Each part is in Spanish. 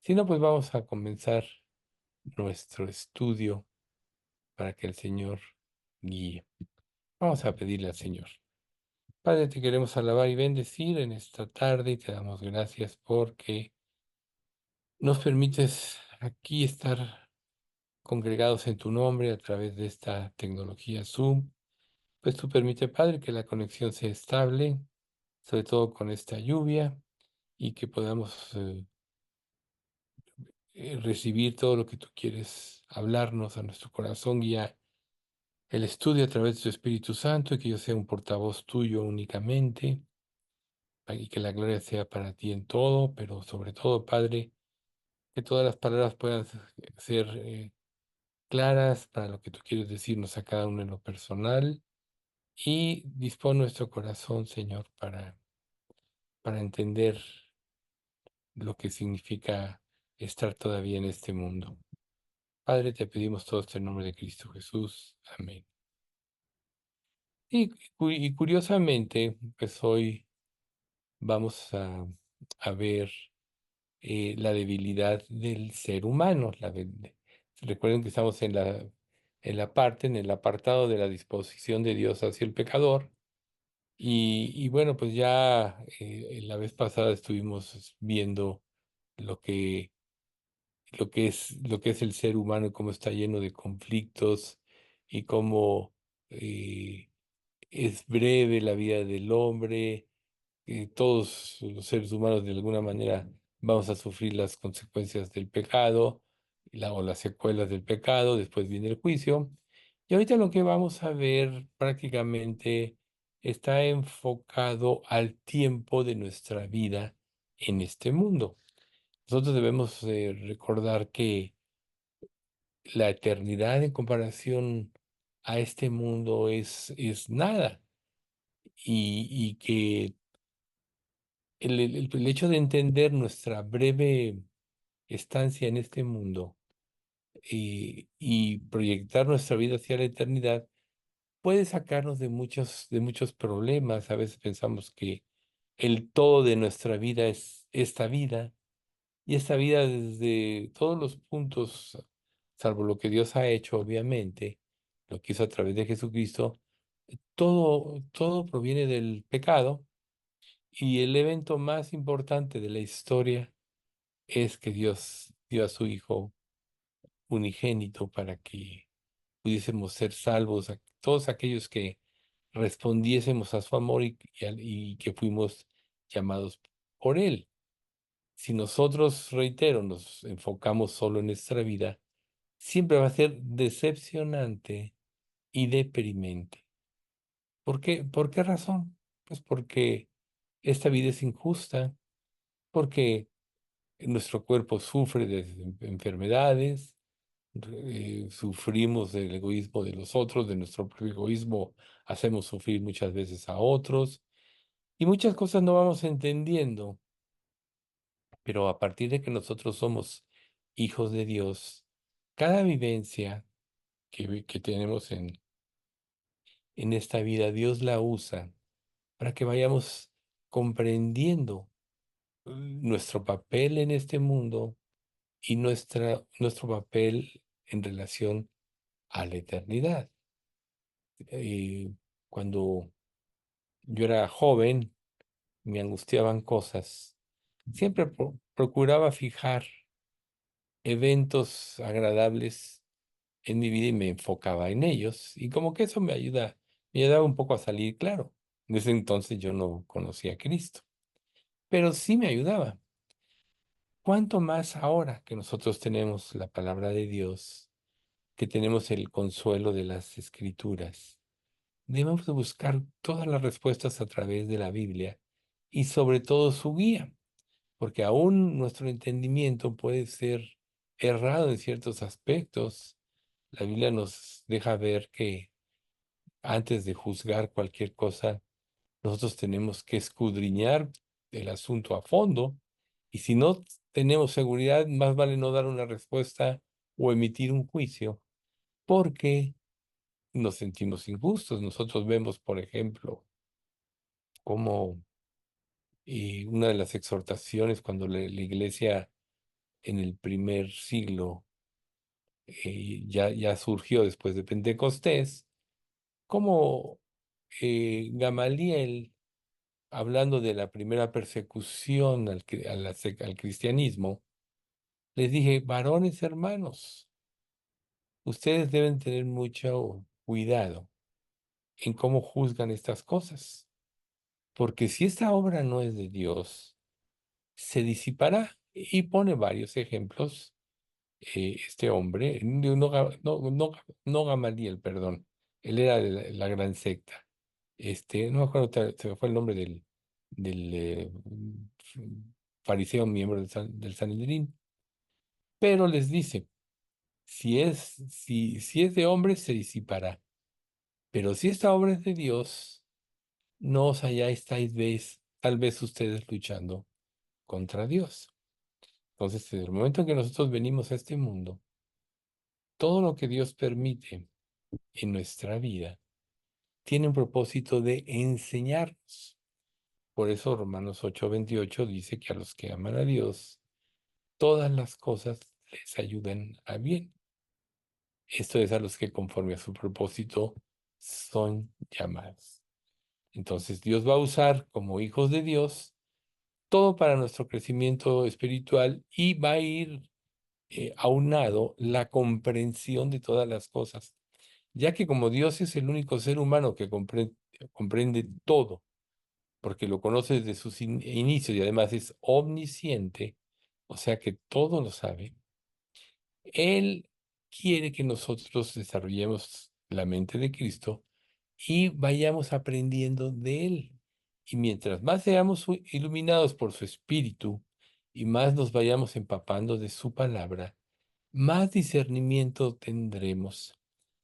Si no, pues vamos a comenzar nuestro estudio para que el Señor guíe. Vamos a pedirle al Señor. Padre, te queremos alabar y bendecir en esta tarde y te damos gracias porque nos permites aquí estar congregados en tu nombre a través de esta tecnología Zoom. Pues tú permite, Padre, que la conexión sea estable, sobre todo con esta lluvia, y que podamos recibir todo lo que tú quieres hablarnos a nuestro corazón, guía el estudio a través de tu Espíritu Santo, y que yo sea un portavoz tuyo únicamente, y que la gloria sea para ti en todo, pero sobre todo, Padre, que todas las palabras puedan ser claras para lo que tú quieres decirnos a cada uno en lo personal, y dispón nuestro corazón, Señor, para entender lo que significa estar todavía en este mundo. Padre, te pedimos todo esto en nombre de Cristo Jesús. Amén. Y curiosamente, pues hoy vamos a ver la debilidad del ser humano. Recuerden que estamos en el apartado de la disposición de Dios hacia el pecador. Y bueno, pues ya la vez pasada estuvimos viendo lo que, lo que es el ser humano y cómo está lleno de conflictos y cómo eh, es breve la vida del hombre. Todos los seres humanos de alguna manera vamos a sufrir las consecuencias del pecado o las secuelas del pecado, después viene el juicio. Y ahorita lo que vamos a ver prácticamente está enfocado al tiempo de nuestra vida en este mundo. Nosotros debemos recordar que la eternidad en comparación a este mundo es nada, y que el hecho de entender nuestra breve estancia en este mundo y proyectar nuestra vida hacia la eternidad puede sacarnos de muchos problemas. A veces pensamos que el todo de nuestra vida es esta vida, y esta vida desde todos los puntos, salvo lo que Dios ha hecho, obviamente, lo que hizo a través de Jesucristo, todo proviene del pecado, y el evento más importante de la historia es que Dios dio a su Hijo unigénito para que pudiésemos ser salvos, a todos aquellos que respondiésemos a su amor, y que fuimos llamados por Él. Si nosotros, reitero, nos enfocamos solo en nuestra vida, siempre va a ser decepcionante y deprimente. ¿Por qué? ¿Por qué razón? Pues porque esta vida es injusta, porque nuestro cuerpo sufre de enfermedades, sufrimos del egoísmo de los otros, de nuestro propio egoísmo hacemos sufrir muchas veces a otros, y muchas cosas no vamos entendiendo, pero a partir de que nosotros somos hijos de Dios, cada vivencia que tenemos en esta vida, Dios la usa para que vayamos comprendiendo nuestro papel en este mundo y nuestro papel en relación a la eternidad. Cuando yo era joven, me angustiaban cosas. Siempre procuraba fijar eventos agradables en mi vida y me enfocaba en ellos. Y como que eso me ayudaba un poco a salir claro. En ese entonces yo no conocía a Cristo, pero sí me ayudaba. ¿Cuánto más ahora que nosotros tenemos la palabra de Dios, que tenemos el consuelo de las Escrituras? Debemos de buscar todas las respuestas a través de la Biblia y sobre todo su guía, porque aún nuestro entendimiento puede ser errado en ciertos aspectos. La Biblia nos deja ver que antes de juzgar cualquier cosa, nosotros tenemos que escudriñar el asunto a fondo, y si no tenemos seguridad, más vale no dar una respuesta o emitir un juicio, porque nos sentimos injustos. Nosotros vemos, por ejemplo, cómo una de las exhortaciones cuando la iglesia en el primer siglo, ya surgió después de Pentecostés, como Gamaliel, hablando de la primera persecución al cristianismo, les dije, varones hermanos, ustedes deben tener mucho cuidado en cómo juzgan estas cosas, porque si esta obra no es de Dios, se disipará. Y pone varios ejemplos, este hombre, no Gamaliel, perdón, él era de la gran secta. No me acuerdo, se me fue el nombre del fariseo miembro del Sanedrín, pero les dice, si es de hombres, se disipará, pero si esta obra es de Dios, no os halláis tal vez ustedes luchando contra Dios. Entonces, desde el momento en que nosotros venimos a este mundo, todo lo que Dios permite en nuestra vida tiene un propósito de enseñarnos. Por eso Romanos 8:28 dice que a los que aman a Dios, todas las cosas les ayudan a bien. Esto es a los que conforme a su propósito son llamados. Entonces Dios va a usar como hijos de Dios todo para nuestro crecimiento espiritual y va a ir aunado la comprensión de todas las cosas, ya que como Dios es el único ser humano que comprende todo, porque lo conoce desde sus inicios y además es omnisciente, o sea que todo lo sabe, Él quiere que nosotros desarrollemos la mente de Cristo y vayamos aprendiendo de Él. Y mientras más seamos iluminados por su Espíritu y más nos vayamos empapando de su palabra, más discernimiento tendremos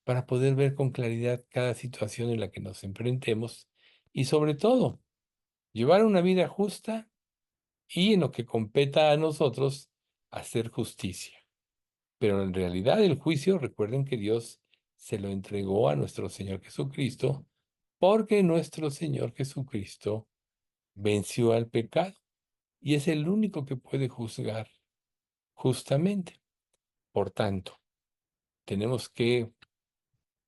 para poder ver con claridad cada situación en la que nos enfrentemos y sobre todo llevar una vida justa y en lo que competa a nosotros hacer justicia. Pero en realidad el juicio, recuerden que Dios se lo entregó a nuestro Señor Jesucristo porque nuestro Señor Jesucristo venció al pecado y es el único que puede juzgar justamente. Por tanto, tenemos que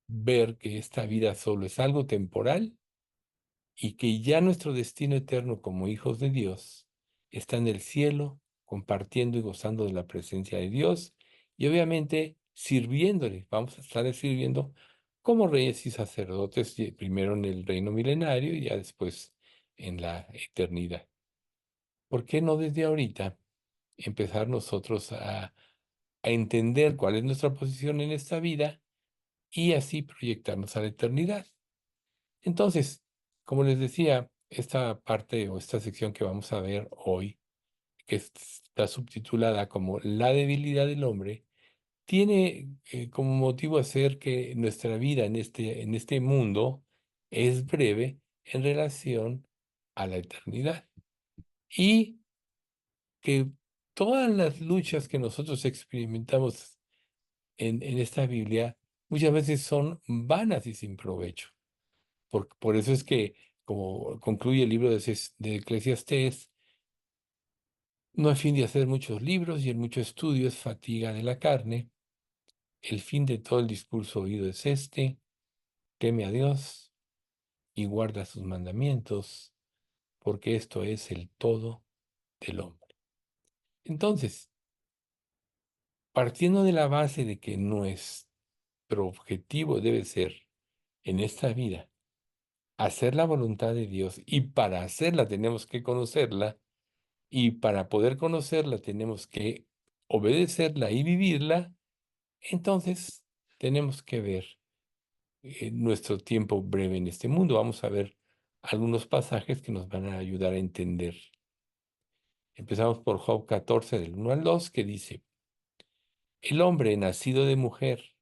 ver que esta vida solo es algo temporal y que ya nuestro destino eterno como hijos de Dios está en el cielo, compartiendo y gozando de la presencia de Dios y obviamente sirviéndole. Vamos a estar sirviendo como reyes y sacerdotes, primero en el reino milenario y ya después en la eternidad. ¿Por qué no desde ahorita empezar nosotros a entender cuál es nuestra posición en esta vida y así proyectarnos a la eternidad? Entonces, como les decía, esta parte o esta sección que vamos a ver hoy, que está subtitulada como La debilidad del hombre, tiene como motivo hacer que nuestra vida en este mundo es breve en relación a la eternidad y que todas las luchas que nosotros experimentamos en esta Biblia muchas veces son vanas y sin provecho. Por eso es que, como concluye el libro de Eclesiastés, no hay fin de hacer muchos libros y el mucho estudio es fatiga de la carne. El fin de todo el discurso oído es este: teme a Dios y guarda sus mandamientos, porque esto es el todo del hombre. Entonces, partiendo de la base de que nuestro objetivo debe ser en esta vida hacer la voluntad de Dios y para hacerla tenemos que conocerla. Y para poder conocerla tenemos que obedecerla y vivirla. Entonces tenemos que ver nuestro tiempo breve en este mundo. Vamos a ver algunos pasajes que nos van a ayudar a entender. Empezamos por Job 14, del 1 al 2, que dice: El hombre nacido de mujer,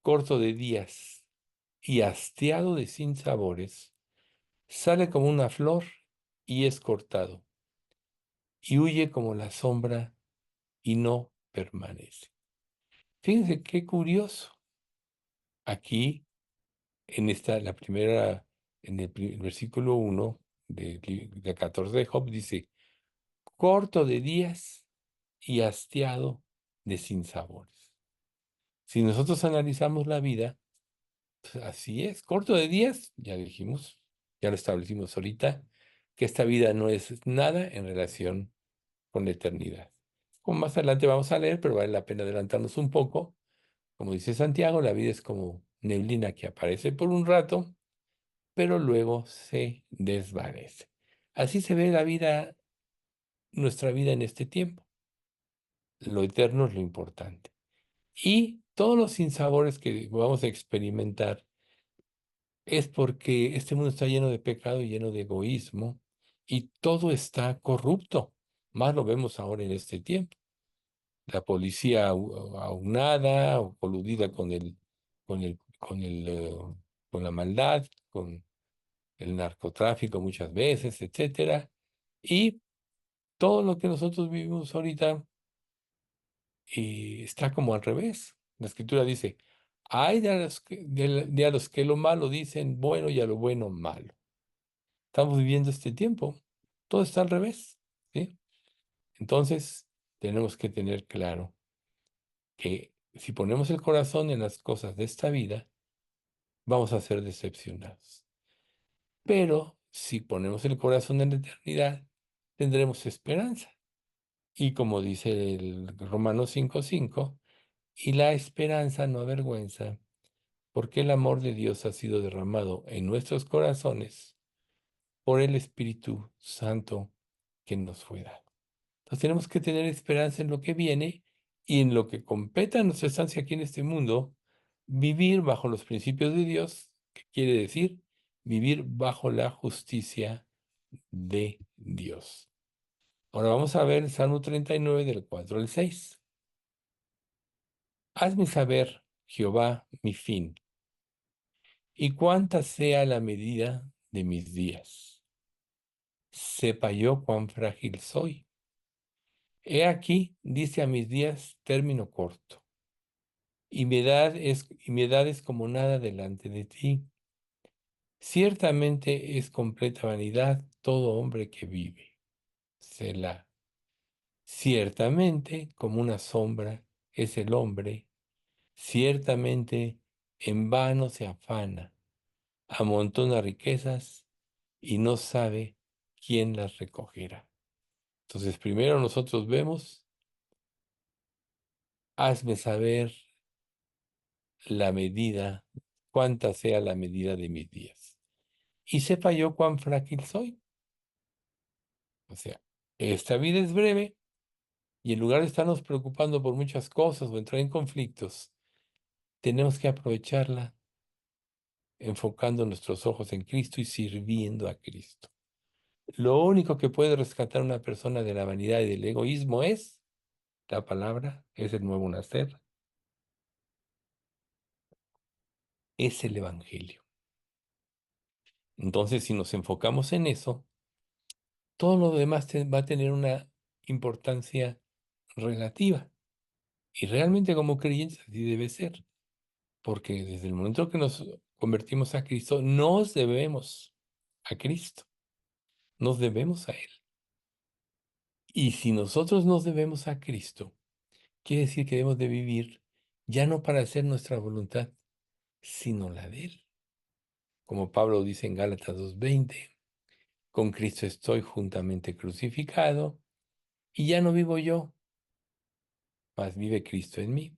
corto de días y hastiado de sinsabores, sale como una flor y es cortado, y huye como la sombra y no permanece. Fíjense qué curioso. Aquí, la primera, en el versículo 1 de 14 de Job, dice, corto de días y hastiado de sinsabores. Si nosotros analizamos la vida, pues así es, corto de días, ya dijimos, ya lo establecimos ahorita, que esta vida no es nada en relación con la eternidad. Como más adelante vamos a leer, pero vale la pena adelantarnos un poco. Como dice Santiago, la vida es como neblina que aparece por un rato, pero luego se desvanece. Así se ve la vida, nuestra vida en este tiempo. Lo eterno es lo importante. Y todos los sinsabores que vamos a experimentar es porque este mundo está lleno de pecado y lleno de egoísmo y todo está corrupto. Más lo vemos ahora en este tiempo. La policía aunada o coludida con con la maldad, con el narcotráfico muchas veces, etcétera. Y todo lo que nosotros vivimos ahorita está como al revés. La escritura dice, hay de a los que lo malo dicen bueno y a lo bueno malo. Estamos viviendo este tiempo, todo está al revés, ¿sí? Entonces, tenemos que tener claro que si ponemos el corazón en las cosas de esta vida, vamos a ser decepcionados. Pero si ponemos el corazón en la eternidad, tendremos esperanza. Y como dice el Romanos 5:5, y la esperanza no avergüenza, porque el amor de Dios ha sido derramado en nuestros corazones por el Espíritu Santo que nos fue dado. Entonces tenemos que tener esperanza en lo que viene y en lo que compete a nuestra estancia aquí en este mundo, vivir bajo los principios de Dios, que quiere decir vivir bajo la justicia de Dios. Ahora vamos a ver el Salmo 39 del 4 al 6. Hazme saber, Jehová, mi fin, y cuánta sea la medida de mis días. Sepa yo cuán frágil soy. He aquí, dice a mis días, término corto. Y mi edad es como nada delante de ti. Ciertamente es completa vanidad todo hombre que vive. Selah. Ciertamente como una sombra es el hombre. Ciertamente en vano se afana, amontona riquezas y no sabe quién las recogerá. Entonces, primero nosotros vemos, hazme saber la medida, cuánta sea la medida de mis días. Y sepa yo cuán frágil soy. O sea, esta vida es breve y en lugar de estarnos preocupando por muchas cosas o entrar en conflictos, tenemos que aprovecharla enfocando nuestros ojos en Cristo y sirviendo a Cristo. Lo único que puede rescatar a una persona de la vanidad y del egoísmo es la palabra, es el nuevo nacer, es el Evangelio. Entonces, si nos enfocamos en eso, todo lo demás va a tener una importancia relativa. Y realmente como creyentes así debe ser, porque desde el momento que nos convertimos a Cristo, nos debemos a Cristo, nos debemos a Él. Y si nosotros nos debemos a Cristo, quiere decir que debemos de vivir ya no para hacer nuestra voluntad, sino la de Él. Como Pablo dice en Gálatas 2:20, con Cristo estoy juntamente crucificado y ya no vivo yo, mas vive Cristo en mí.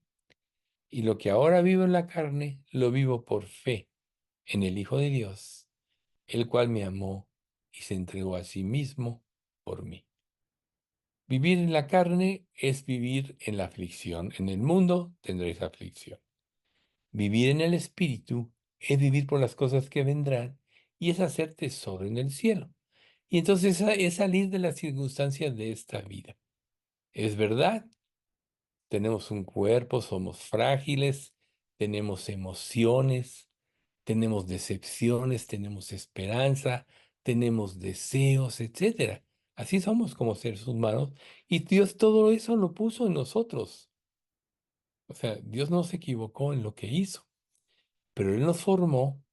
Y lo que ahora vivo en la carne, lo vivo por fe en el Hijo de Dios, el cual me amó y se entregó a sí mismo por mí. Vivir en la carne es vivir en la aflicción. En el mundo tendréis aflicción. Vivir en el Espíritu es vivir por las cosas que vendrán y es hacer tesoro en el cielo. Y entonces es salir de las circunstancias de esta vida. Es verdad, tenemos un cuerpo, somos frágiles, tenemos emociones, tenemos decepciones, tenemos esperanza, tenemos deseos, etcétera. Así somos como seres humanos y Dios todo eso lo puso en nosotros. O sea, Dios no se equivocó en lo que hizo, pero Él nos formó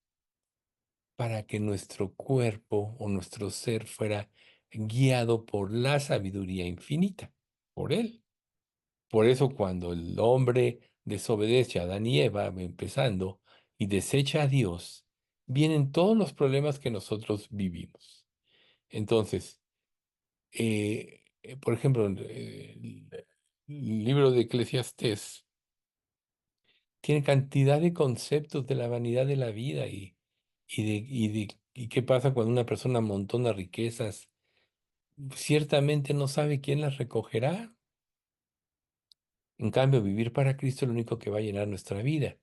para que nuestro cuerpo o nuestro ser fuera guiado por la sabiduría infinita, por Él. Por eso cuando el hombre desobedece a Adán y Eva, empezando, y desecha a Dios, vienen todos los problemas que nosotros vivimos. Entonces, por ejemplo, el libro de Eclesiastés tiene cantidad de conceptos de la vanidad de la vida y qué pasa cuando una persona amontona riquezas. Ciertamente no sabe quién las recogerá. En cambio, vivir para Cristo es lo único que va a llenar nuestra vida.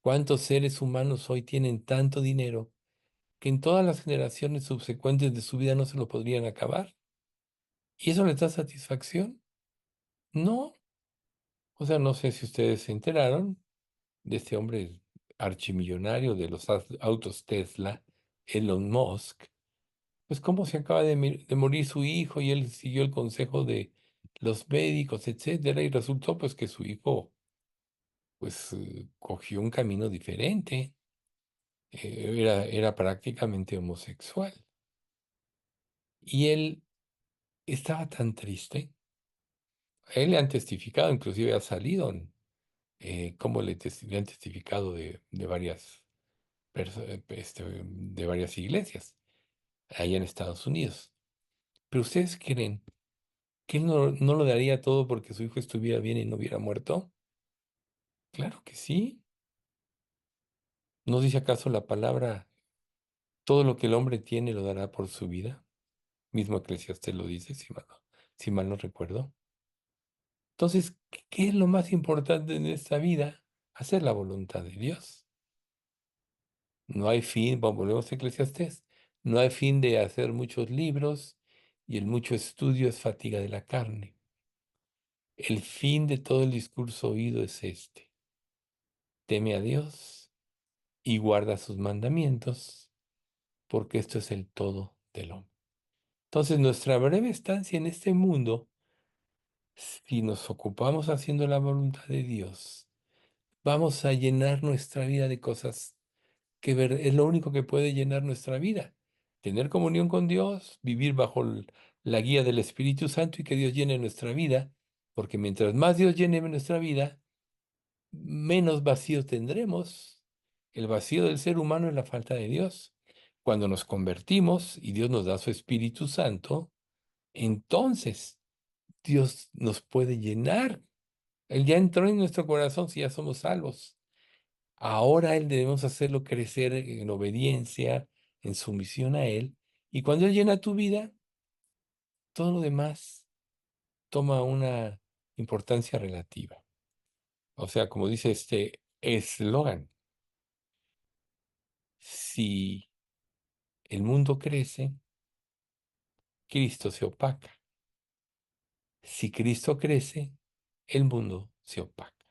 ¿Cuántos seres humanos hoy tienen tanto dinero que en todas las generaciones subsecuentes de su vida no se lo podrían acabar? ¿Y eso les da satisfacción? No. O sea, no sé si ustedes se enteraron de este hombre archimillonario de los autos Tesla, Elon Musk. Pues cómo se acaba de morir su hijo y él siguió el consejo de los médicos, etcétera, y resultó pues que su hijo pues cogió un camino diferente. Era prácticamente homosexual. Y él estaba tan triste. A él le han testificado, inclusive ha salido, como le han testificado de varias, de varias iglesias allá en Estados Unidos. Pero ustedes creen que él no lo daría todo porque su hijo estuviera bien y no hubiera muerto. Claro que sí. ¿No dice acaso la palabra, todo lo que el hombre tiene lo dará por su vida? Mismo Eclesiastés lo dice, si mal no recuerdo. Entonces, ¿qué es lo más importante en esta vida? Hacer la voluntad de Dios. No hay fin, volvemos a Eclesiastés, no hay fin de hacer muchos libros y el mucho estudio es fatiga de la carne. El fin de todo el discurso oído es este: teme a Dios y guarda sus mandamientos, porque esto es el todo del hombre. Entonces, nuestra breve estancia en este mundo, si nos ocupamos haciendo la voluntad de Dios, vamos a llenar nuestra vida de cosas que es lo único que puede llenar nuestra vida. Tener comunión con Dios, vivir bajo la guía del Espíritu Santo y que Dios llene nuestra vida, porque mientras más Dios llene nuestra vida, menos vacío tendremos. El vacío del ser humano es la falta de Dios. Cuando nos convertimos y Dios nos da su Espíritu Santo, entonces Dios nos puede llenar. Él ya entró en nuestro corazón si ya somos salvos. Ahora Él debemos hacerlo crecer en obediencia, en sumisión a Él. Y cuando Él llena tu vida, todo lo demás toma una importancia relativa. O sea, como dice este eslogan, si el mundo crece, Cristo se opaca. Si Cristo crece, el mundo se opaca.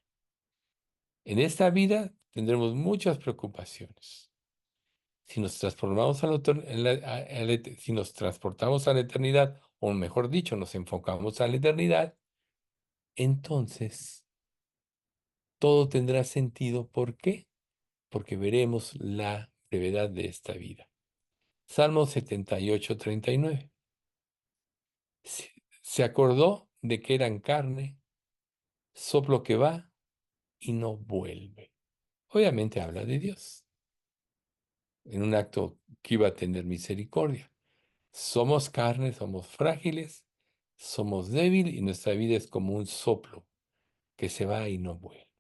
En esta vida tendremos muchas preocupaciones. Si nos transformamos si nos transportamos a la eternidad, o mejor dicho, nos enfocamos a la eternidad, entonces todo tendrá sentido. ¿Por qué? Porque veremos la brevedad de esta vida. Salmo 78:39. Se, se acordó de que eran carne, soplo que va y no vuelve. Obviamente habla de Dios, en un acto que iba a tener misericordia. Somos carne, somos frágiles, somos débiles y nuestra vida es como un soplo que se va y no vuelve.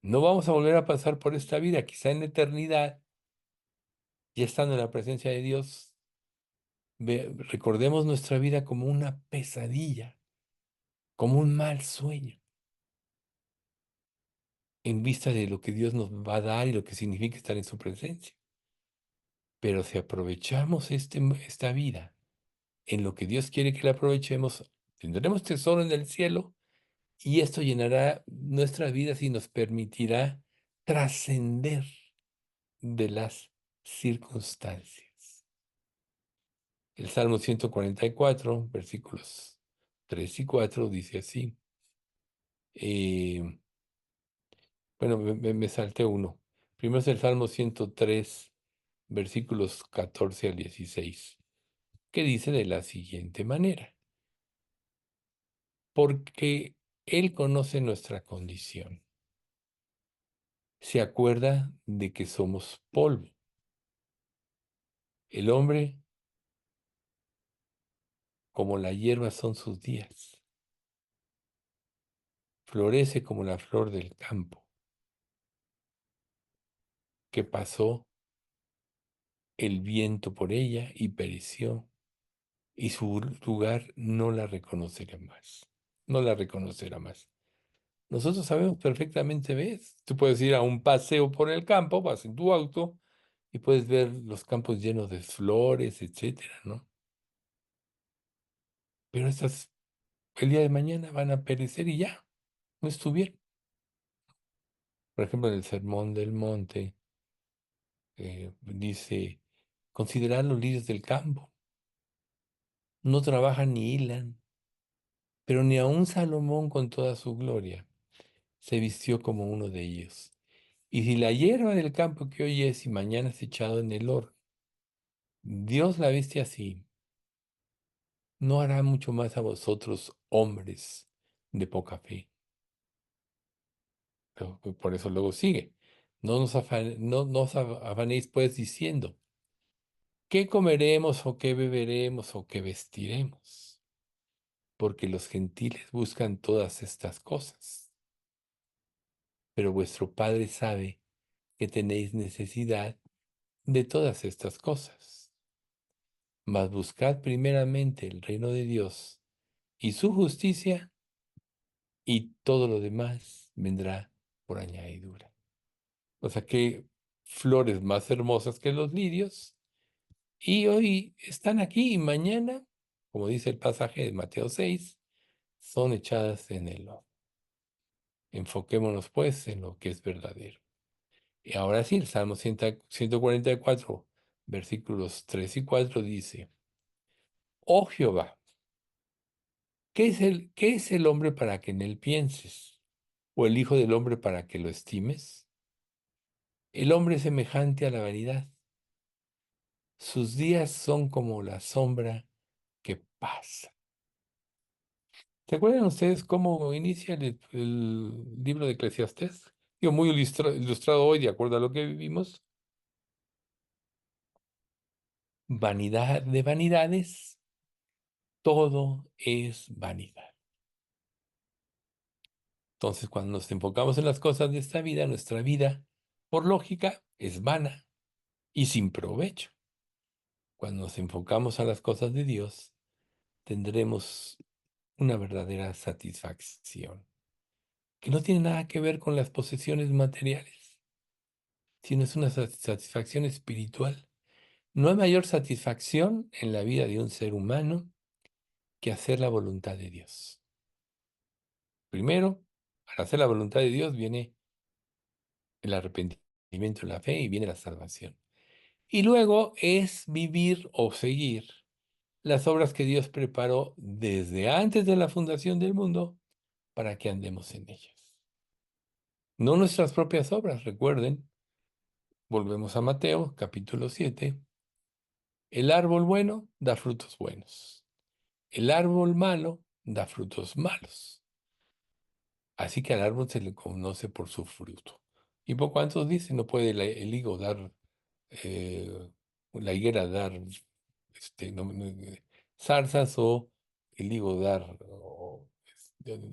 No vamos a volver a pasar por esta vida, quizá en la eternidad, ya estando en la presencia de Dios, recordemos nuestra vida como una pesadilla, como un mal sueño, en vista de lo que Dios nos va a dar y lo que significa estar en su presencia. Pero si aprovechamos esta vida en lo que Dios quiere que la aprovechemos, tendremos tesoro en el cielo. Y esto llenará nuestras vidas y nos permitirá trascender de las circunstancias. El Salmo 144, versículos 3 y 4 dice así. eh, bueno, me salté uno. Primero es el Salmo 103, versículos 14 al 16, que dice de la siguiente manera: porque Él conoce nuestra condición. Se acuerda de que somos polvo. El hombre, como la hierba, son sus días. Florece como la flor del campo, que pasó el viento por ella y pereció, y su lugar no la reconocerá más. No la reconocerá más. Nosotros sabemos perfectamente, ¿ves? Tú puedes ir a un paseo por el campo, vas en tu auto y puedes ver los campos llenos de flores, etcétera, ¿no? Pero estas el día de mañana van a perecer y ya, no estuvieron. Por ejemplo, en el Sermón del Monte dice, considerad los lirios del campo, no trabajan ni hilan, pero ni aun Salomón con toda su gloria se vistió como uno de ellos. Y si la hierba del campo que hoy es y mañana es echado en el horno, Dios la viste así, no hará mucho más a vosotros, hombres de poca fe. Por eso luego sigue. No os afanéis pues diciendo, ¿qué comeremos o qué beberemos o qué vestiremos? Porque los gentiles buscan todas estas cosas. Pero vuestro Padre sabe que tenéis necesidad de todas estas cosas. Mas buscad primeramente el reino de Dios y su justicia, y todo lo demás vendrá por añadidura. O sea que flores más hermosas que los lirios, y hoy están aquí y mañana, como dice el pasaje de Mateo 6, son echadas en el lodo. Enfoquémonos pues en lo que es verdadero. Y ahora sí, el Salmo 144, versículos 3 y 4 dice, Oh Jehová, qué es el hombre para que en él pienses? ¿O el hijo del hombre para que lo estimes? El hombre es semejante a la vanidad. Sus días son como la sombra que pasa. ¿Se acuerdan ustedes cómo inicia el libro de Eclesiastés? Digo, muy ilustrado hoy, de acuerdo a lo que vivimos. Vanidad de vanidades, todo es vanidad. Entonces, cuando nos enfocamos en las cosas de esta vida, nuestra vida, por lógica, es vana y sin provecho. Cuando nos enfocamos a las cosas de Dios, tendremos una verdadera satisfacción, que no tiene nada que ver con las posesiones materiales, sino es una satisfacción espiritual. No hay mayor satisfacción en la vida de un ser humano que hacer la voluntad de Dios. Primero, al hacer la voluntad de Dios viene el arrepentimiento, la fe y viene la salvación. Y luego es vivir o seguir las obras que Dios preparó desde antes de la fundación del mundo para que andemos en ellas. No nuestras propias obras, recuerden, volvemos a Mateo, capítulo 7. El árbol bueno da frutos buenos. El árbol malo da frutos malos. Así que al árbol se le conoce por su fruto. Y por cuantos dice, no puede el higo dar, eh, la higuera dar zarzas o el higo dar,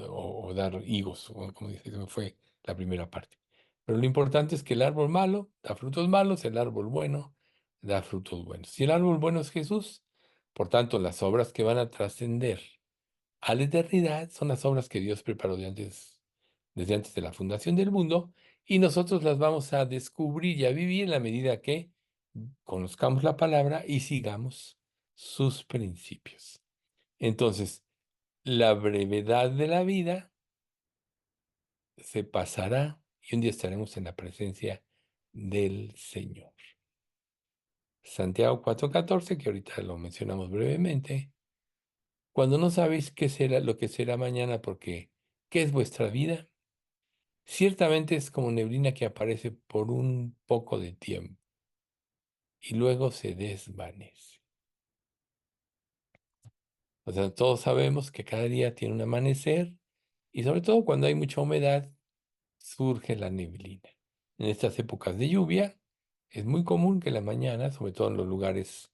o dar higos, o como dice, eso fue la primera parte. Pero lo importante es que el árbol malo da frutos malos, el árbol bueno da frutos buenos. Si el árbol bueno es Jesús, por tanto, las obras que van a trascender a la eternidad son las obras que Dios preparó desde antes de la fundación del mundo, y nosotros las vamos a descubrir y a vivir en la medida que conozcamos la palabra y sigamos sus principios. Entonces, la brevedad de la vida se pasará y un día estaremos en la presencia del Señor. Santiago 4:14, que ahorita lo mencionamos brevemente, cuando no sabéis qué será lo que será mañana, porque ¿qué es vuestra vida? Ciertamente es como neblina que aparece por un poco de tiempo y luego se desvanece. O sea, todos sabemos que cada día tiene un amanecer Y sobre todo cuando hay mucha humedad, surge la neblina. En estas épocas de lluvia, es muy común que en la mañana, sobre todo en los lugares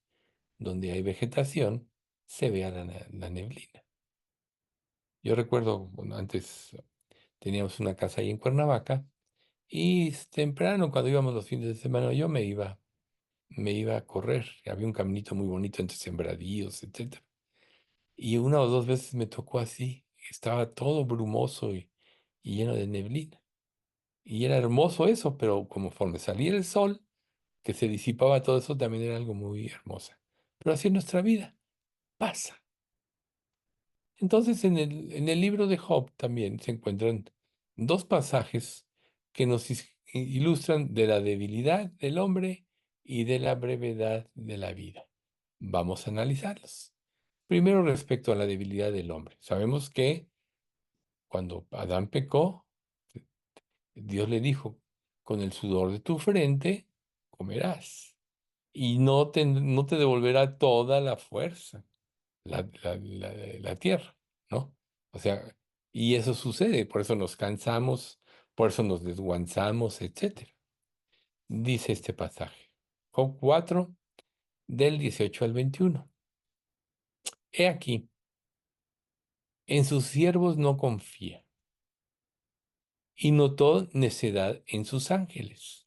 donde hay vegetación, se vea la neblina. Yo recuerdo, bueno, antes teníamos una casa ahí en Cuernavaca y temprano, cuando íbamos los fines de semana, yo me iba a correr. Había un caminito muy bonito entre sembradíos, etcétera. Y una o dos veces me tocó así. Estaba todo brumoso y lleno de neblina. Y era hermoso eso, pero conforme salía el sol, que se disipaba todo eso, también era algo muy hermoso. Pero así es nuestra vida, pasa. Entonces, en el libro de Job también se encuentran dos pasajes que nos ilustran de la debilidad del hombre y de la brevedad de la vida. Vamos a analizarlos. Primero, respecto a la debilidad del hombre. Sabemos que cuando Adán pecó, Dios le dijo, con el sudor de tu frente comerás y no te devolverá toda la fuerza, la tierra, ¿no? O sea, y eso sucede, por eso nos cansamos, por eso nos desguanzamos, etcétera. Dice este pasaje, Job 4, del 18 al 21. He aquí, en sus siervos no confía, y notó necedad en sus ángeles.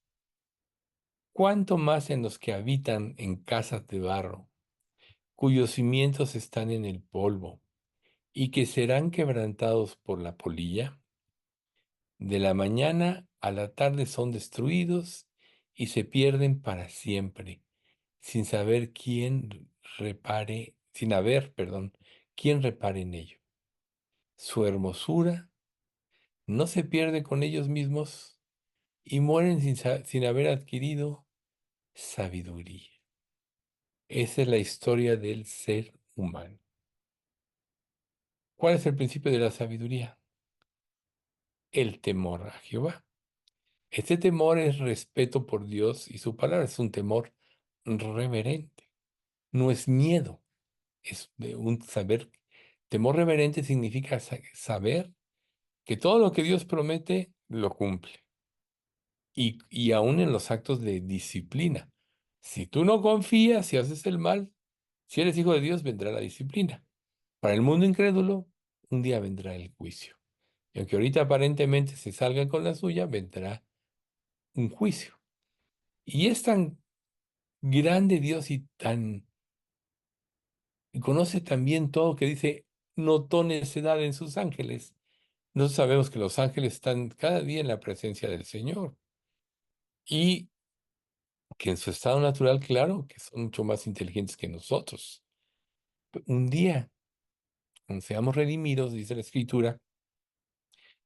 Cuánto más en los que habitan en casas de barro, cuyos cimientos están en el polvo, y que serán quebrantados por la polilla. De la mañana a la tarde son destruidos y se pierden para siempre, sin saber quién repare, sin haber, perdón, quién repare en ello. Su hermosura no se pierde con ellos mismos y mueren sin haber adquirido sabiduría. Esa es la historia del ser humano. ¿Cuál es el principio de la sabiduría? El temor a Jehová. Este temor es respeto por Dios y su palabra, es un temor reverente, no es miedo, es de un saber. Temor reverente significa saber que todo lo que Dios promete lo cumple y aún en los actos de disciplina. Si tú no confías, si haces el mal, si eres hijo de Dios, vendrá la disciplina. Para el mundo incrédulo, un día vendrá el juicio. Y aunque ahorita aparentemente se salgan con la suya, vendrá un juicio. Y es tan grande Dios y conoce también todo que dice, notó necedad en sus ángeles. Nosotros sabemos que los ángeles están cada día en la presencia del Señor y que en su estado natural, claro, que son mucho más inteligentes que nosotros. Un día, cuando seamos redimidos, dice la Escritura,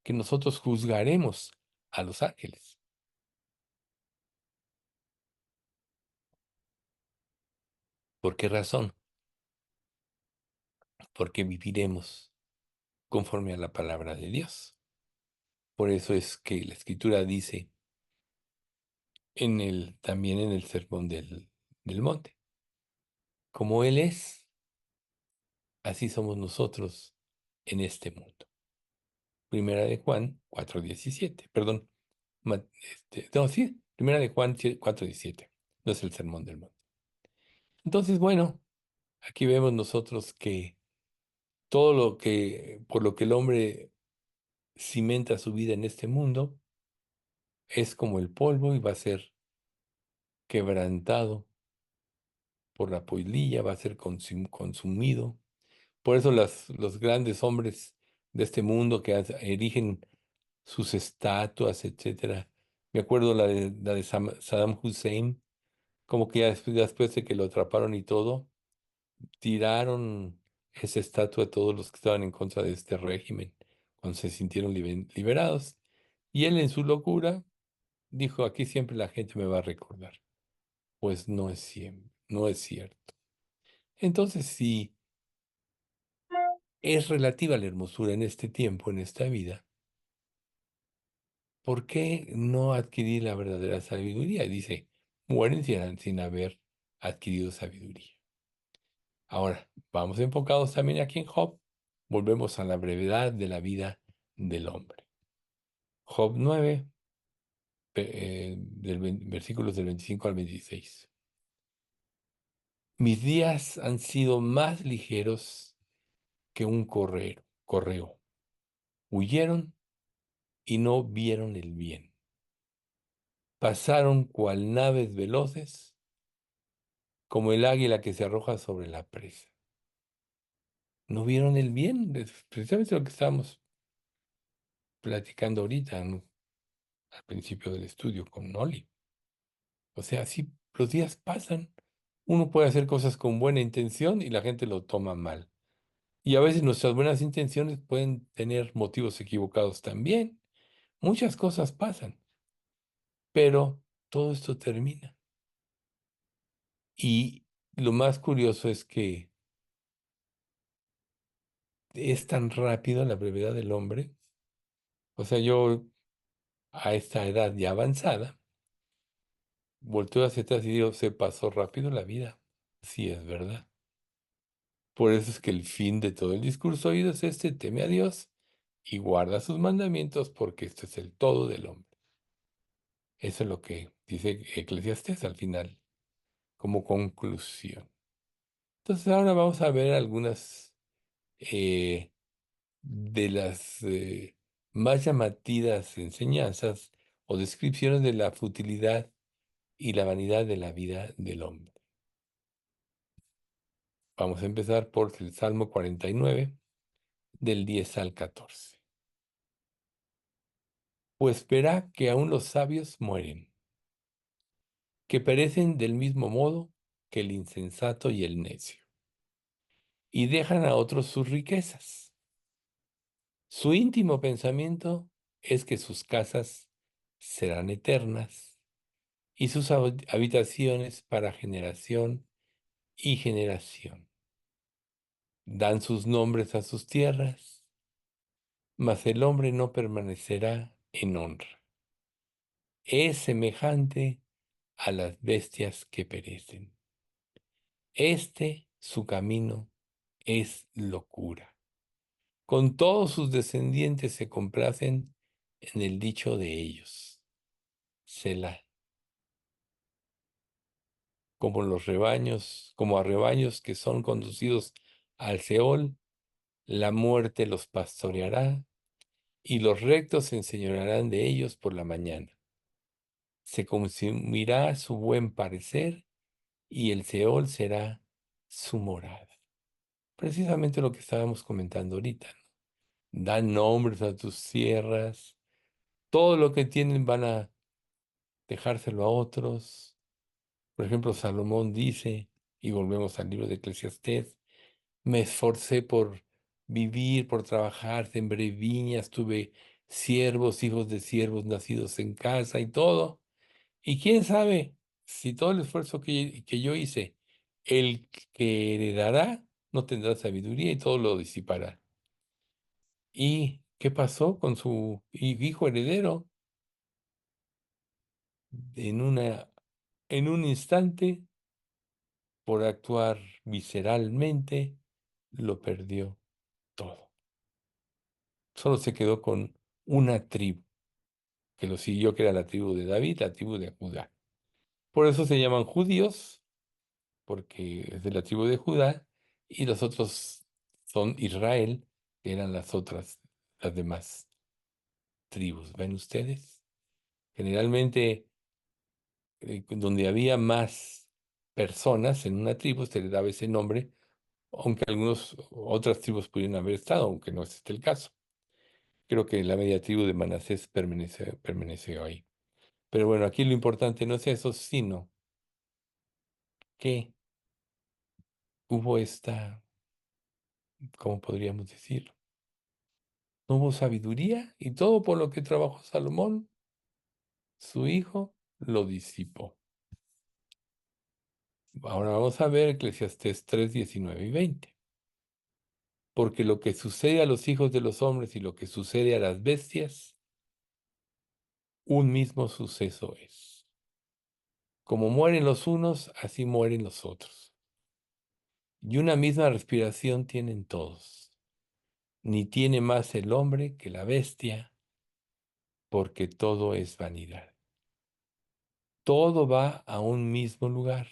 que nosotros juzgaremos a los ángeles. ¿Por qué razón? Porque viviremos conforme a la palabra de Dios. Por eso es que la Escritura dice también en el sermón del monte. Como Él es, así somos nosotros en este mundo. Primera de Juan 4:17, perdón. No, sí, Primera de Juan 4:17. No es el sermón del monte. Entonces, bueno, aquí vemos nosotros que por lo que el hombre cimenta su vida en este mundo, es como el polvo y va a ser quebrantado por la polilla, va a ser consumido. Por eso los grandes hombres de este mundo que erigen sus estatuas, etcétera. Me acuerdo la de Saddam Hussein, como que ya después de que lo atraparon y todo, tiraron esa estatua a todos los que estaban en contra de este régimen, cuando se sintieron liberados. Y él en su locura dijo, aquí siempre la gente me va a recordar. Pues no es siempre, no es cierto. Entonces, si es relativa la hermosura en este tiempo, en esta vida, ¿por qué no adquirir la verdadera sabiduría? Dice, mueren sin haber adquirido sabiduría. Ahora, vamos enfocados también aquí en Job. Volvemos a la brevedad de la vida del hombre. Job 9, versículos del 25 al 26. Mis días han sido más ligeros que un correo. Huyeron y no vieron el bien. Pasaron cual naves veloces, como el águila que se arroja sobre la presa. No vieron el bien, es precisamente lo que estábamos platicando ahorita, ¿no? Al principio del estudio con Noli. O sea, así los días pasan. Uno puede hacer cosas con buena intención y la gente lo toma mal. Y a veces nuestras buenas intenciones pueden tener motivos equivocados también. Muchas cosas pasan, pero todo esto termina. Y lo más curioso es que es tan rápido la brevedad del hombre. O sea, yo a esta edad ya avanzada, volteo hacia atrás y digo, se pasó rápido la vida. Sí, es verdad. Por eso es que el fin de todo el discurso oído es este: teme a Dios y guarda sus mandamientos, porque esto es el todo del hombre. Eso es lo que dice Eclesiastés al final, como conclusión. Entonces ahora vamos a ver algunas eh, de las más llamativas enseñanzas o descripciones de la futilidad y la vanidad de la vida del hombre. Vamos a empezar por el Salmo 49, del 10 al 14. Pues verá que aún los sabios mueren, que perecen del mismo modo que el insensato y el necio, y dejan a otros sus riquezas. Su íntimo pensamiento es que sus casas serán eternas y sus habitaciones para generación y generación. Dan sus nombres a sus tierras, mas el hombre no permanecerá en honra. Es semejante a las bestias que perecen. Su camino, es locura. Con todos sus descendientes se complacen en el dicho de ellos. Selah. Como los rebaños, como a rebaños que son conducidos al Seol, la muerte los pastoreará y los rectos se enseñorearán de ellos por la mañana. Se consumirá su buen parecer y el Seol será su morada. Precisamente lo que estábamos comentando ahorita, ¿no? Dan nombres a tus tierras, todo lo que tienen van a dejárselo a otros. Por ejemplo, Salomón dice, y volvemos al libro de Eclesiastés: me esforcé por vivir, por trabajar, sembré viñas, tuve siervos, hijos de siervos nacidos en casa y todo. Y quién sabe si todo el esfuerzo que yo hice, el que heredará no tendrá sabiduría y todo lo disipará. ¿Y qué pasó con su hijo heredero? En en un instante, por actuar visceralmente, lo perdió todo. Solo se quedó con una tribu, que lo siguió, que era la tribu de David, la tribu de Judá. Por eso se llaman judíos, porque es de la tribu de Judá, y los otros son Israel, que eran las demás tribus. ¿Ven ustedes? Generalmente, donde había más personas en una tribu, se le daba ese nombre, aunque otras tribus pudieran haber estado, aunque no es este el caso. Creo que la media tribu de Manasés permaneció ahí. Pero bueno, aquí lo importante no es eso, sino que hubo ¿cómo podríamos decirlo? No hubo sabiduría y todo por lo que trabajó Salomón, su hijo, lo disipó. Ahora vamos a ver Eclesiastés 3, 19 y 20. Porque lo que sucede a los hijos de los hombres y lo que sucede a las bestias, un mismo suceso es. Como mueren los unos, así mueren los otros. Y una misma respiración tienen todos. ni tiene más el hombre que la bestia, porque todo es vanidad. Todo va a un mismo lugar,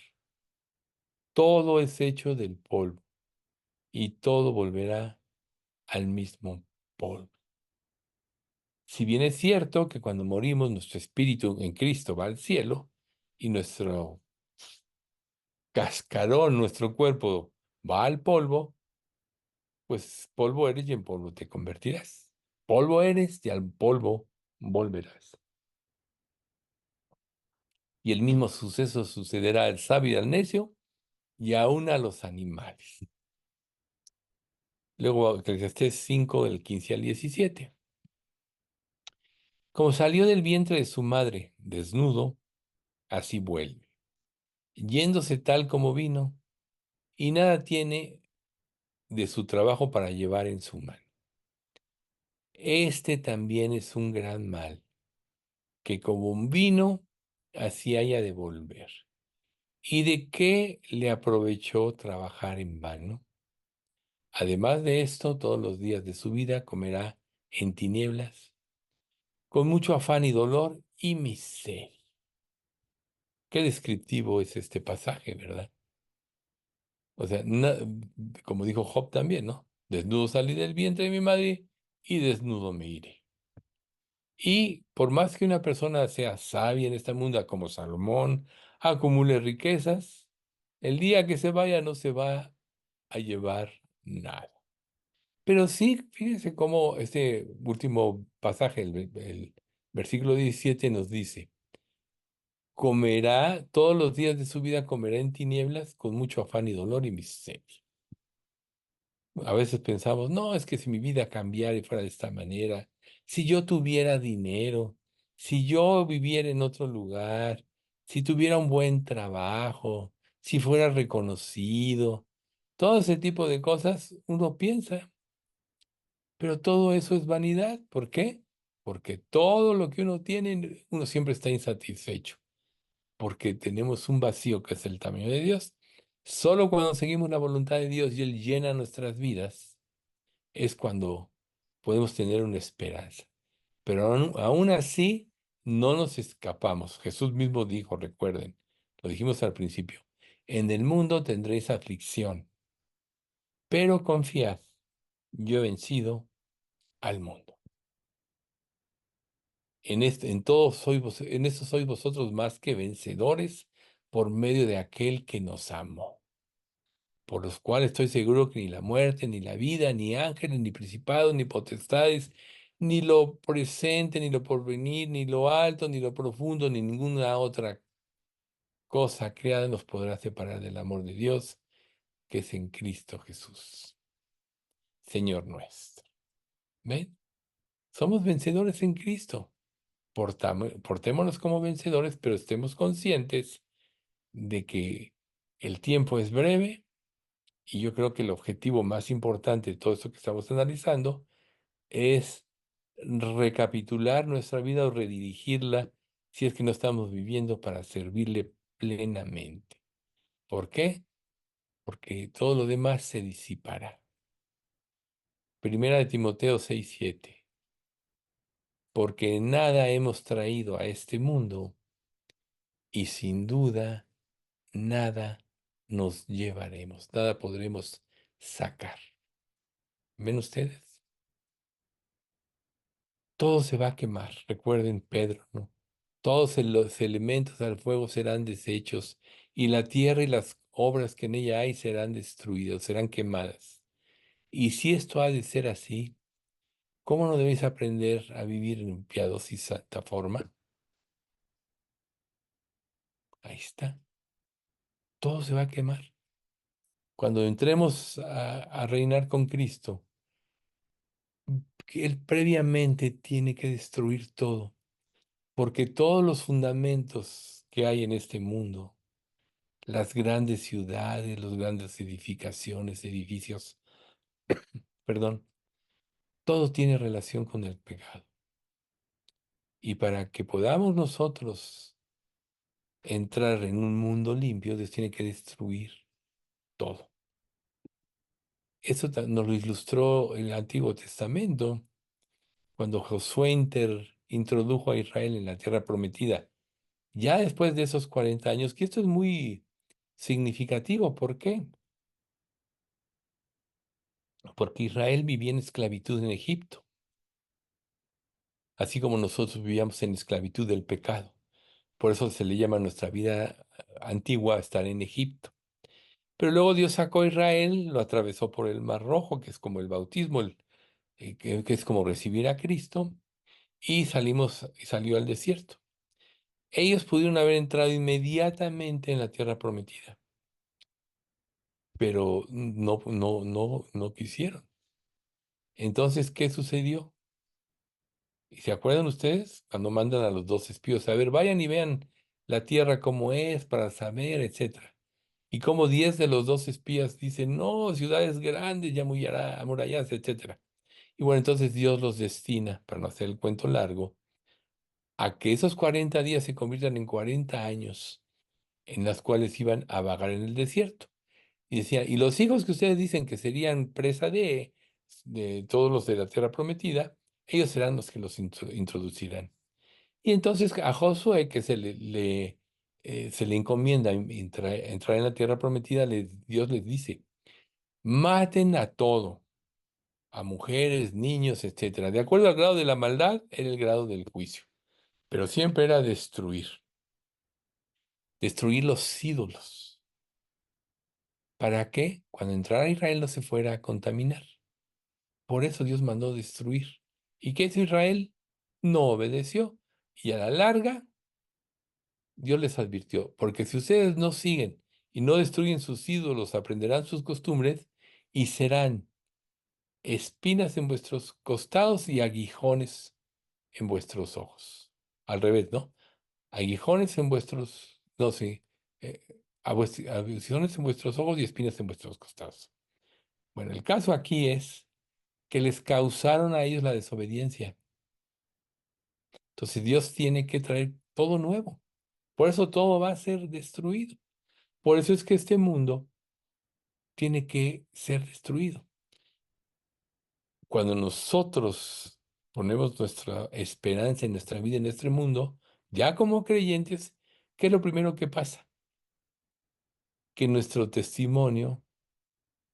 todo es hecho del polvo, y todo volverá al mismo polvo. Si bien es cierto que cuando morimos nuestro espíritu en Cristo va al cielo y nuestro cascarón, nuestro cuerpo va al polvo, pues polvo eres y en polvo te convertirás. Polvo eres y al polvo volverás. Y el mismo suceso sucederá al sabio y al necio y aún a los animales. Luego, Eclesiastés 5, del 15 al 17. Como salió del vientre de su madre desnudo, así vuelve, yéndose tal como vino, y nada tiene de su trabajo para llevar en su mano. Este también es un gran mal, que como un vino, así haya de volver. ¿Y de qué le aprovechó trabajar en vano? Además de esto, todos los días de su vida comerá en tinieblas, con mucho afán y dolor y miseria. Qué descriptivo es este pasaje, ¿verdad? O sea, como dijo Job también, ¿no? Desnudo salí del vientre de mi madre y desnudo me iré. Y por más que una persona sea sabia en esta mundo, como Salomón, acumule riquezas, el día que se vaya no se va a llevar nada. Pero sí, fíjense cómo este último pasaje, el versículo 17 nos dice, comerá todos los días de su vida, comerá en tinieblas con mucho afán y dolor y miseria. A veces pensamos, no, es que si mi vida cambiara y fuera de esta manera, si yo tuviera dinero, si yo viviera en otro lugar, si tuviera un buen trabajo, si fuera reconocido, todo ese tipo de cosas uno piensa, pero todo eso es vanidad. ¿Por qué? Porque todo lo que uno tiene, uno siempre está insatisfecho, porque tenemos un vacío que es el tamaño de Dios. Solo cuando seguimos la voluntad de Dios y Él llena nuestras vidas, es cuando podemos tener una esperanza. Pero aún así, no nos escapamos. Jesús mismo dijo, recuerden, lo dijimos al principio, en el mundo tendréis aflicción, pero confiad, yo he vencido al mundo. En esto sois vosotros más que vencedores por medio de aquel que nos amó, por los cuales estoy seguro que ni la muerte, ni la vida, ni ángeles, ni principados, ni potestades, ni lo presente, ni lo porvenir, ni lo alto, ni lo profundo, ni ninguna otra cosa creada nos podrá separar del amor de Dios que es en Cristo Jesús, Señor nuestro. ¿Ven? Somos vencedores en Cristo. Portémonos como vencedores, pero estemos conscientes de que el tiempo es breve y yo creo que el objetivo más importante de todo esto que estamos analizando es recapitular nuestra vida o redirigirla si es que no estamos viviendo para servirle plenamente. ¿Por qué? Porque todo lo demás se disipará. Primera de Timoteo 6:7. Porque nada hemos traído a este mundo y sin duda nada nos llevaremos, nada podremos sacar. ¿Ven ustedes? Todo se va a quemar, recuerden Pedro, ¿no? Todos los elementos al fuego serán deshechos y la tierra y las obras que en ella hay serán destruidas, serán quemadas. Y si esto ha de ser así, ¿cómo no debéis aprender a vivir en piadosa y santa forma? Ahí está, todo se va a quemar. Cuando entremos a reinar con Cristo, que Él previamente tiene que destruir todo, porque todos los fundamentos que hay en este mundo, las grandes ciudades, las grandes edificaciones, edificios, perdón, todo tiene relación con el pecado. Y para que podamos nosotros entrar en un mundo limpio, Dios tiene que destruir todo. Eso nos lo ilustró el Antiguo Testamento, cuando Josué introdujo a Israel en la tierra prometida. Ya después de esos 40 años, que esto es muy significativo. ¿Por qué? Porque Israel vivía en esclavitud en Egipto, así como nosotros vivíamos en esclavitud del pecado. Por eso se le llama a nuestra vida antigua estar en Egipto. Pero luego Dios sacó a Israel, lo atravesó por el Mar Rojo, que es como el bautismo, que es como recibir a Cristo, y salió al desierto. Ellos pudieron haber entrado inmediatamente en la tierra prometida, pero no quisieron. Entonces, ¿qué sucedió? ¿Y se acuerdan ustedes cuando mandan a los dos espías? A ver, vayan y vean la tierra como es para saber, etcétera. Y como 10 de los dos espías dicen, no, ciudades grandes, ya muy amuralladas, etcétera. Y bueno, entonces Dios los destina, para no hacer el cuento largo, a que esos 40 días se conviertan en 40 años en las cuales iban a vagar en el desierto. Y decía, y los hijos que ustedes dicen que serían presa de todos los de la tierra prometida, ellos serán los que los introducirán. Y entonces a Josué, que se le encomienda entrar en la tierra prometida, Dios les dice, maten a todo, a mujeres, niños, etcétera. De acuerdo al grado de la maldad, era el grado del juicio. Pero siempre era destruir los ídolos. ¿Para qué? Cuando entrara Israel no se fuera a contaminar. Por eso Dios mandó destruir. ¿Y qué hizo Israel? No obedeció. Y a la larga, Dios les advirtió, porque si ustedes no siguen y no destruyen sus ídolos, aprenderán sus costumbres y serán espinas en vuestros costados y aguijones en vuestros ojos. Al revés, ¿no? Aguijones en vuestros, no, sí, aguijones en vuestros ojos y espinas en vuestros costados. Bueno, el caso aquí es que les causaron a ellos la desobediencia. Entonces Dios tiene que traer todo nuevo. Por eso todo va a ser destruido. Por eso es que este mundo tiene que ser destruido. Cuando nosotros ponemos nuestra esperanza en nuestra vida en este mundo, ya como creyentes, ¿qué es lo primero que pasa? Que nuestro testimonio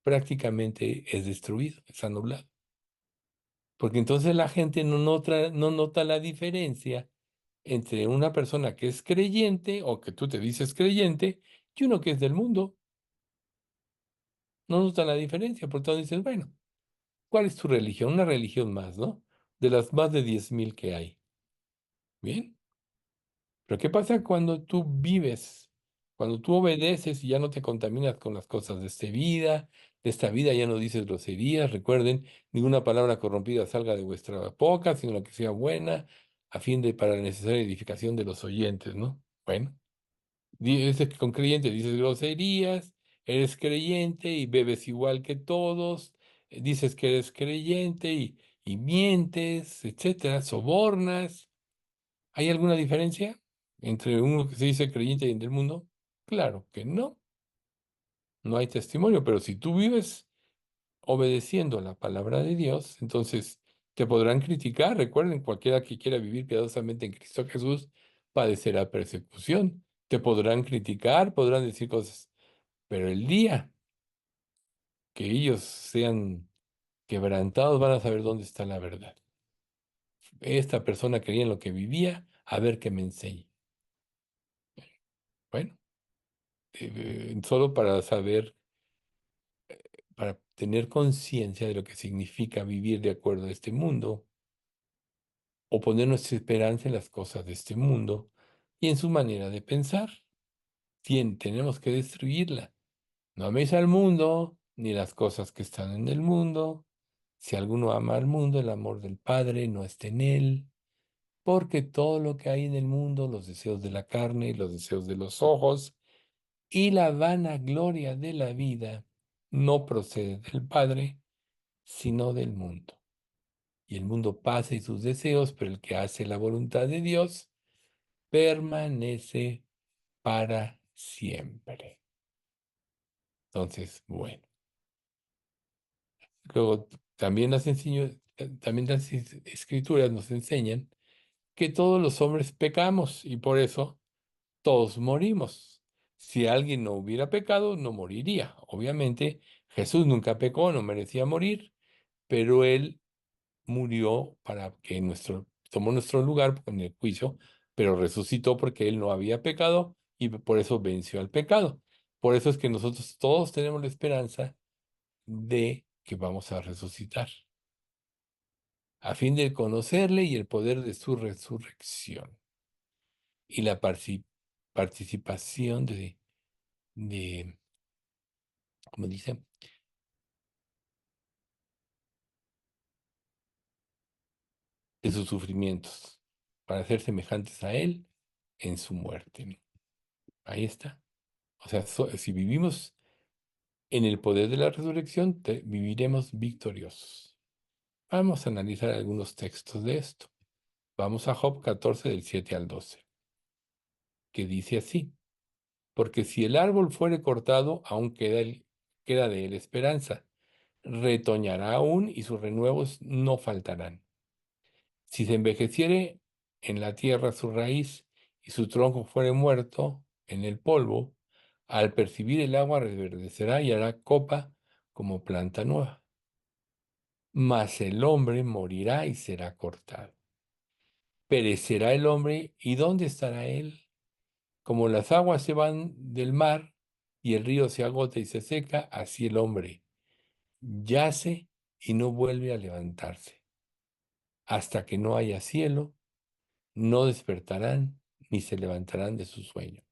prácticamente es destruido, es anulado. Porque entonces la gente no nota la diferencia entre una persona que es creyente o que tú te dices creyente y uno que es del mundo. No nota la diferencia, por tanto dices, bueno, ¿cuál es tu religión? Una religión más, ¿no? De las más de 10,000 que hay. Bien, pero ¿qué pasa cuando tú vives? Cuando tú obedeces y ya no te contaminas con las cosas de esta vida ya no dices groserías, recuerden, ninguna palabra corrompida salga de vuestra boca, sino la que sea buena, a fin de para la necesaria edificación de los oyentes, ¿no? Bueno. Dices que con creyente dices groserías, eres creyente y bebes igual que todos, dices que eres creyente y mientes, etcétera, sobornas. ¿Hay alguna diferencia entre uno que se dice creyente y el del mundo? Claro que no, no hay testimonio, pero si tú vives obedeciendo la palabra de Dios, entonces te podrán criticar. Recuerden, cualquiera que quiera vivir piadosamente en Cristo Jesús padecerá persecución. Te podrán criticar, podrán decir cosas. Pero el día que ellos sean quebrantados van a saber dónde está la verdad. Esta persona creía en lo que vivía, a ver qué me enseña. Bueno, solo para saber, para tener conciencia de lo que significa vivir de acuerdo a este mundo, o poner nuestra esperanza en las cosas de este mundo y en su manera de pensar. Tenemos que destruirla. No améis al mundo, ni las cosas que están en el mundo. Si alguno ama al mundo, el amor del Padre no está en él, porque todo lo que hay en el mundo, los deseos de la carne y los deseos de los ojos y la vanagloria de la vida, no procede del Padre, sino del mundo. Y el mundo pasa y sus deseos, pero el que hace la voluntad de Dios permanece para siempre. Entonces, bueno. Luego, también las escrituras nos enseñan que todos los hombres pecamos y por eso todos morimos. Si alguien no hubiera pecado, no moriría. Obviamente, Jesús nunca pecó, no merecía morir, pero él murió para que tomó nuestro lugar en el juicio, pero resucitó porque él no había pecado y por eso venció al pecado. Por eso es que nosotros todos tenemos la esperanza de que vamos a resucitar, a fin de conocerle y el poder de su resurrección y la participación de, como dice, de sus sufrimientos, para ser semejantes a él en su muerte, ¿no? Ahí está. O sea, si vivimos en el poder de la resurrección, viviremos victoriosos. Vamos a analizar algunos textos de esto. Vamos a Job 14 del 7 al 12, que dice así: porque si el árbol fuere cortado, aún queda de él esperanza. Retoñará aún y sus renuevos no faltarán. Si se envejeciere en la tierra su raíz y su tronco fuere muerto en el polvo, al percibir el agua reverdecerá y hará copa como planta nueva. Mas el hombre morirá y será cortado. Perecerá el hombre, ¿y dónde estará él? Como las aguas se van del mar y el río se agota y se seca, así el hombre yace y no vuelve a levantarse. Hasta que no haya cielo, no despertarán ni se levantarán de su sueño.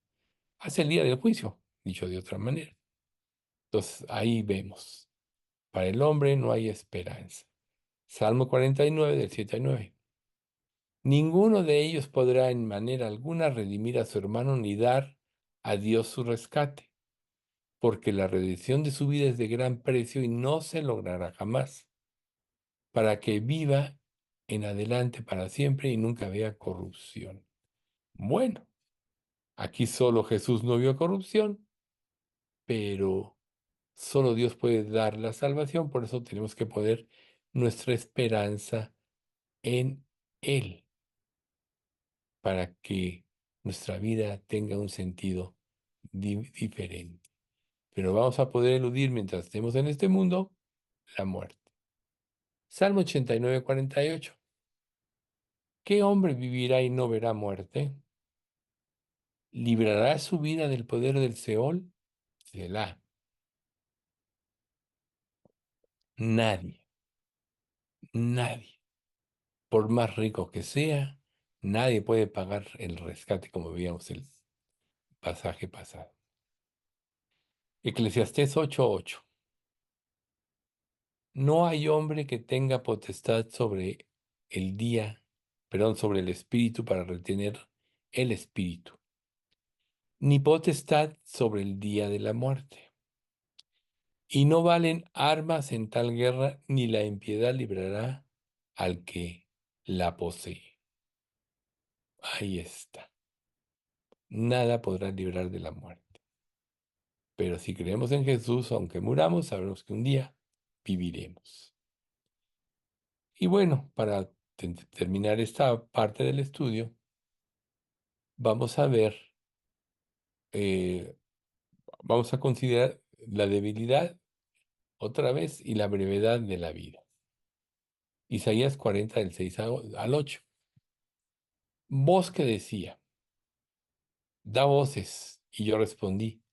Hace el día del juicio, dicho de otra manera. Entonces ahí vemos, para el hombre no hay esperanza. Salmo 49 del 7 al 9. Ninguno de ellos podrá en manera alguna redimir a su hermano ni dar a Dios su rescate, porque la redención de su vida es de gran precio y no se logrará jamás, para que viva en adelante para siempre y nunca vea corrupción. Bueno, aquí solo Jesús no vio corrupción, pero solo Dios puede dar la salvación, por eso tenemos que poner nuestra esperanza en Él, para que nuestra vida tenga un sentido diferente. Pero vamos a poder eludir mientras estemos en este mundo la muerte. Salmo 89, 48. ¿Qué hombre vivirá y no verá muerte? ¿Librará su vida del poder del Seol? Selah. Nadie, nadie, por más rico que sea, nadie puede pagar el rescate como veíamos el pasaje pasado. Eclesiastés 8:8. No hay hombre que tenga potestad sobre el día, perdón, sobre el espíritu para retener el espíritu, ni potestad sobre el día de la muerte. Y no valen armas en tal guerra, ni la impiedad librará al que la posee. Ahí está. Nada podrá librar de la muerte. Pero si creemos en Jesús, aunque muramos, sabremos que un día viviremos. Y bueno, para terminar esta parte del estudio, vamos a ver, eh, vamos a considerar la debilidad otra vez y la brevedad de la vida. Isaías 40 del 6 al 8. Voz que decía, da voces. Y yo respondí,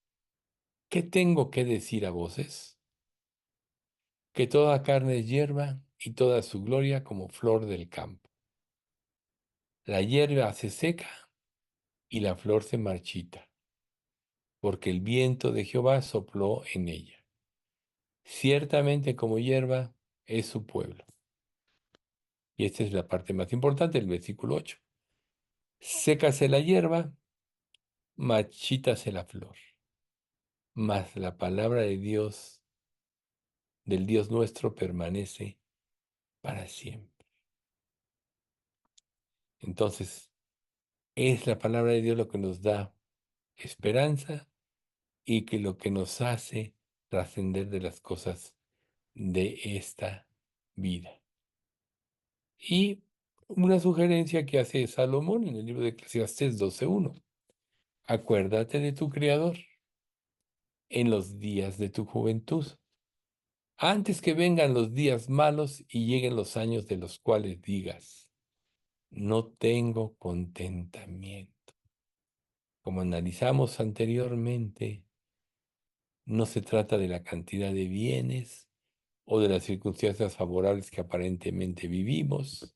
¿qué tengo que decir a voces? Que toda carne es hierba y toda su gloria como flor del campo. La hierba se seca y la flor se marchita, porque el viento de Jehová sopló en ella. Ciertamente como hierba es su pueblo. Y esta es la parte más importante, el versículo 8. Sécase la hierba, marchítase la flor. Mas la palabra de Dios, del Dios nuestro, permanece para siempre. Entonces, es la palabra de Dios lo que nos da esperanza y que lo que nos hace trascender de las cosas de esta vida. Y una sugerencia que hace Salomón en el libro de Eclesiastés 12:1. Acuérdate de tu Creador en los días de tu juventud, antes que vengan los días malos y lleguen los años de los cuales digas, no tengo contentamiento. Como analizamos anteriormente, no se trata de la cantidad de bienes o de las circunstancias favorables que aparentemente vivimos.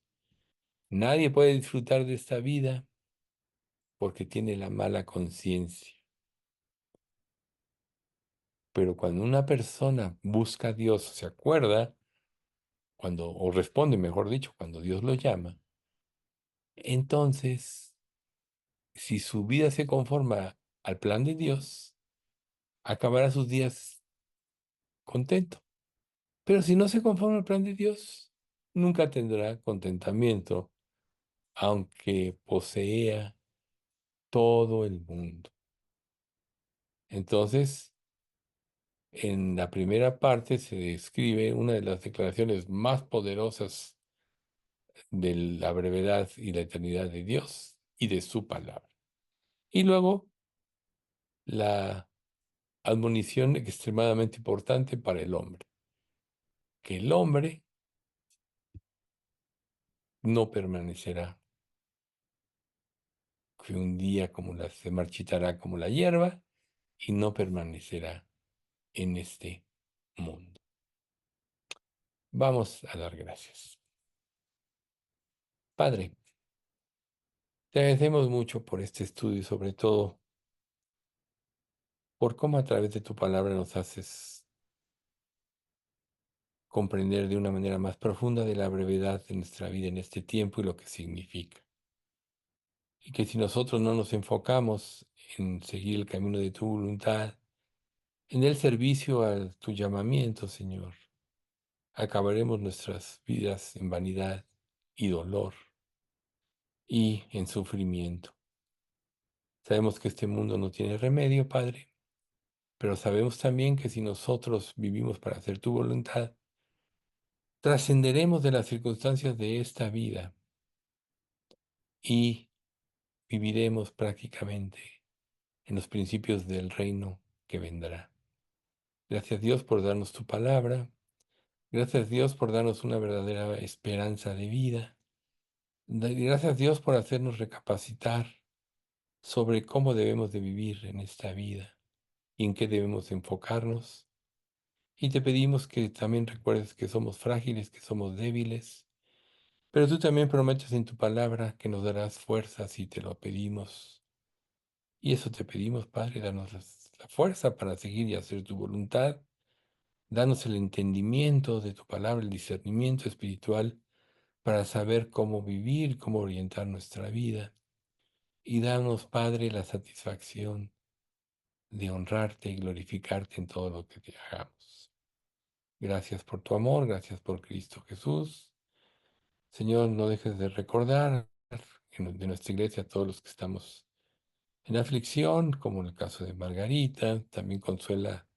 Nadie puede disfrutar de esta vida porque tiene la mala conciencia. Pero cuando una persona busca a Dios, se acuerda, o responde, mejor dicho, cuando Dios lo llama, entonces, si su vida se conforma al plan de Dios, acabará sus días contento. Pero si no se conforma al plan de Dios, nunca tendrá contentamiento, aunque posea todo el mundo. Entonces, en la primera parte se describe una de las declaraciones más poderosas de la brevedad y la eternidad de Dios y de su palabra. Y luego la admonición extremadamente importante para el hombre, que el hombre no permanecerá, que un día se marchitará como la hierba y no permanecerá en este mundo. Vamos a dar gracias. Padre, te agradecemos mucho por este estudio y sobre todo por cómo a través de tu palabra nos haces comprender de una manera más profunda de la brevedad de nuestra vida en este tiempo y lo que significa. Y que si nosotros no nos enfocamos en seguir el camino de tu voluntad, en el servicio a tu llamamiento, Señor, acabaremos nuestras vidas en vanidad y dolor y en sufrimiento. Sabemos que este mundo no tiene remedio, Padre, pero sabemos también que si nosotros vivimos para hacer tu voluntad, trascenderemos de las circunstancias de esta vida y viviremos prácticamente en los principios del reino que vendrá. Gracias Dios por darnos tu palabra. Gracias Dios por darnos una verdadera esperanza de vida. Gracias Dios por hacernos recapacitar sobre cómo debemos de vivir en esta vida y en qué debemos enfocarnos. Y te pedimos que también recuerdes que somos frágiles, que somos débiles, pero tú también prometes en tu palabra que nos darás fuerzas y te lo pedimos. Y eso te pedimos, Padre, danos la fuerza para seguir y hacer tu voluntad. Danos el entendimiento de tu palabra, el discernimiento espiritual para saber cómo vivir, cómo orientar nuestra vida. Y danos, Padre, la satisfacción de honrarte y glorificarte en todo lo que te hagamos. Gracias por tu amor, gracias por Cristo Jesús. Señor, no dejes de recordar de nuestra iglesia a todos los que estamos en aflicción, como en el caso de Margarita. También consuela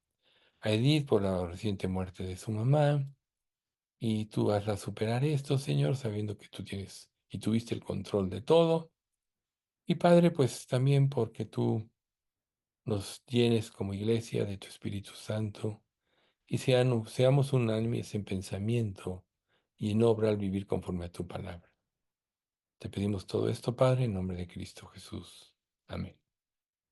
a Edith por la reciente muerte de su mamá. Y tú hazla superar esto, Señor, sabiendo que tú tienes y tuviste el control de todo. Y Padre, pues también porque tú nos llenes como iglesia de tu Espíritu Santo y seamos unánimes en pensamiento y en obra al vivir conforme a tu palabra. Te pedimos todo esto, Padre, en nombre de Cristo Jesús. Amén.